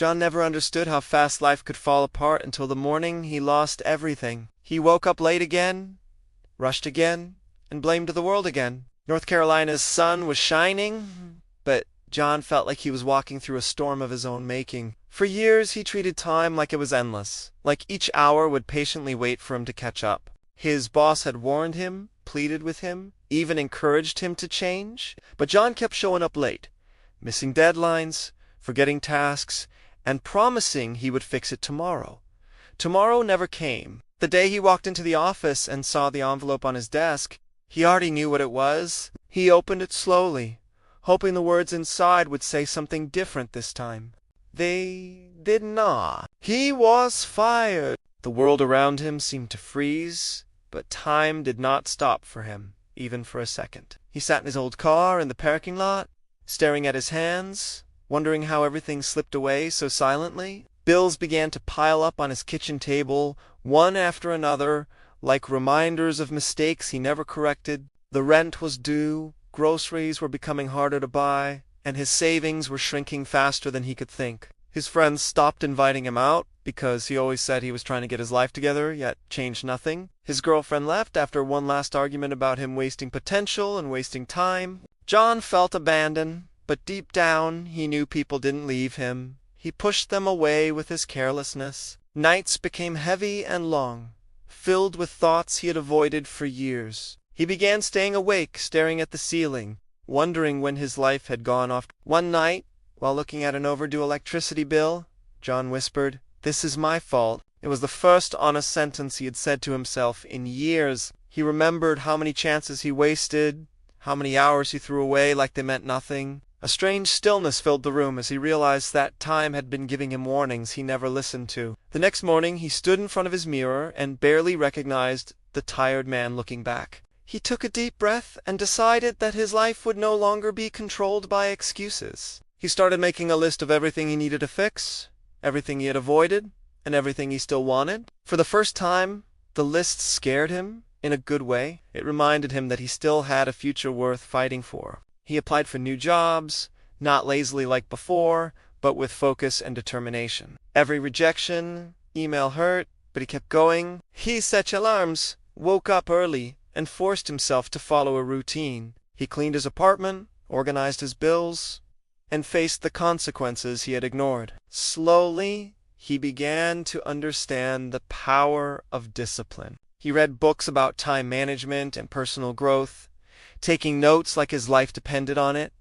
John never understood how fast life could fall apart until the morning he lost everything. He woke up late again, rushed again, and blamed the world again. North Carolina's sun was shining, but John felt like he was walking through a storm of his own making. For years he treated time like it was endless, like each hour would patiently wait for him to catch up. His boss had warned him, pleaded with him, even encouraged him to change, but John kept showing up late, missing deadlines, forgetting tasks, and promising he would fix it tomorrow. Tomorrow never came. The day he walked into the office and saw the envelope on his desk, he already knew what it was. He opened it slowly, hoping the words inside would say something different this time. They did not. He was fired. The world around him seemed to freeze, but time did not stop for him, even for a second. He sat in his old car in the parking lot, staring at his hands, wondering how everything slipped away so silently. Bills began to pile up on his kitchen table, one after another, like reminders of mistakes he never corrected. The rent was due, groceries were becoming harder to buy, and his savings were shrinking faster than he could think. His friends stopped inviting him out because he always said he was trying to get his life together, yet changed nothing. His girlfriend left after one last argument about him wasting potential and wasting time. John felt abandoned, but deep down he knew people didn't leave him. He pushed them away with his carelessness. Nights became heavy and long, filled with thoughts he had avoided for years. He began staying awake, staring at the ceiling, wondering when his life had gone off. One night, while looking at an overdue electricity bill, John whispered, "This is my fault." It was the first honest sentence he had said to himself in years. He remembered how many chances he wasted, how many hours he threw away like they meant nothing. A strange stillness filled the room as he realized that time had been giving him warnings he never listened to. The next morning he stood in front of his mirror and barely recognized the tired man looking back. He took a deep breath and decided that his life would no longer be controlled by excuses. He started making a list of everything he needed to fix, everything he had avoided, and everything he still wanted. For the first time, the list scared him in a good way. It reminded him that he still had a future worth fighting for. He applied for new jobs, not lazily like before, but with focus and determination. Every rejection, email hurt, but he kept going. He set alarms, woke up early, and forced himself to follow a routine. He cleaned his apartment, organized his bills, and faced the consequences he had ignored. Slowly, he began to understand the power of discipline. He read books about time management and personal growth, taking notes like his life depended on it.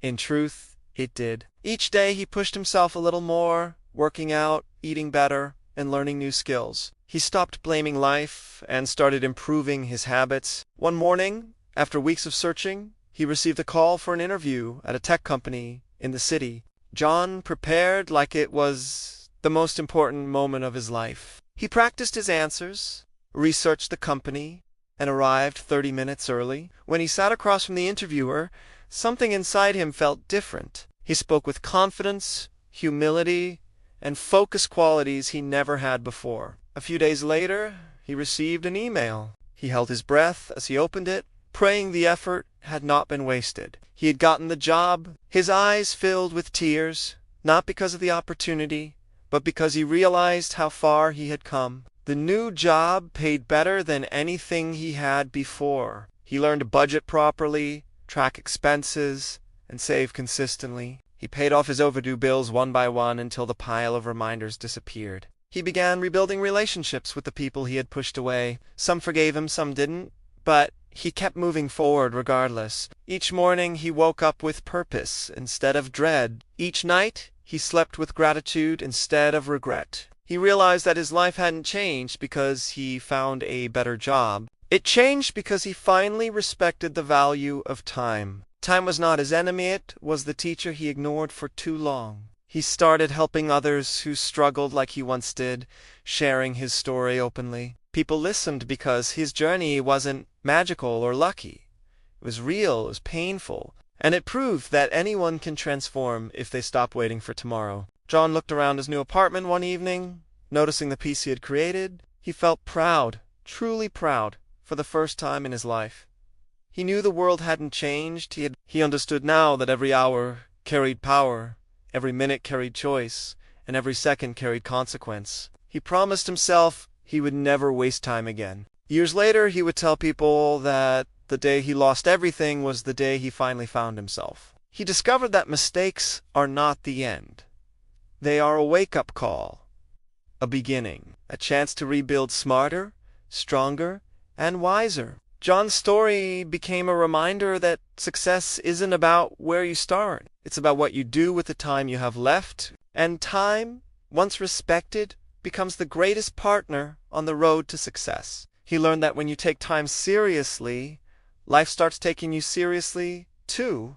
In truth, it did. Each day he pushed himself a little more, working out, eating better, and learning new skills. He stopped blaming life and started improving his habits. One morning, after weeks of searching, he received a call for an interview at a tech company in the city. John prepared like it was the most important moment of his life. He practiced his answers, researched the company, and arrived 30 minutes early. When he sat across from the interviewer, something inside him felt different. He spoke with confidence, humility, and focus qualities he never had before. A few days later, he received an email. He held his breath as he opened it, praying the effort had not been wasted. He had gotten the job. His eyes filled with tears, not because of the opportunity, but because he realized how far he had come. The new job paid better than anything he had before. He learned to budget properly, track expenses, and save consistently. He paid off his overdue bills one by one until the pile of reminders disappeared. He began rebuilding relationships with the people he had pushed away. Some forgave him, some didn't, but he kept moving forward regardless. Each morning he woke up with purpose instead of dread. Each night he slept with gratitude instead of regret. He realized that his life hadn't changed because he found a better job. It changed because he finally respected the value of time. Time was not his enemy, it was the teacher he ignored for too long. He started helping others who struggled like he once did, sharing his story openly. People listened because his journey wasn't magical or lucky. It was real, it was painful, and it proved that anyone can transform if they stop waiting for tomorrow. John looked around his new apartment one evening, noticing the peace he had created. He felt proud, truly proud, for the first time in his life. He knew the world hadn't changed. He understood now that every hour carried power, every minute carried choice, and every second carried consequence. He promised himself he would never waste time again. Years later, he would tell people that the day he lost everything was the day he finally found himself. He discovered that mistakes are not the end. They are a wake-up call, a beginning, a chance to rebuild smarter, stronger, and wiser. John's story became a reminder that success isn't about where you start. It's about what you do with the time you have left. And time, once respected, becomes the greatest partner on the road to success. He learned that when you take time seriously, life starts taking you seriously too.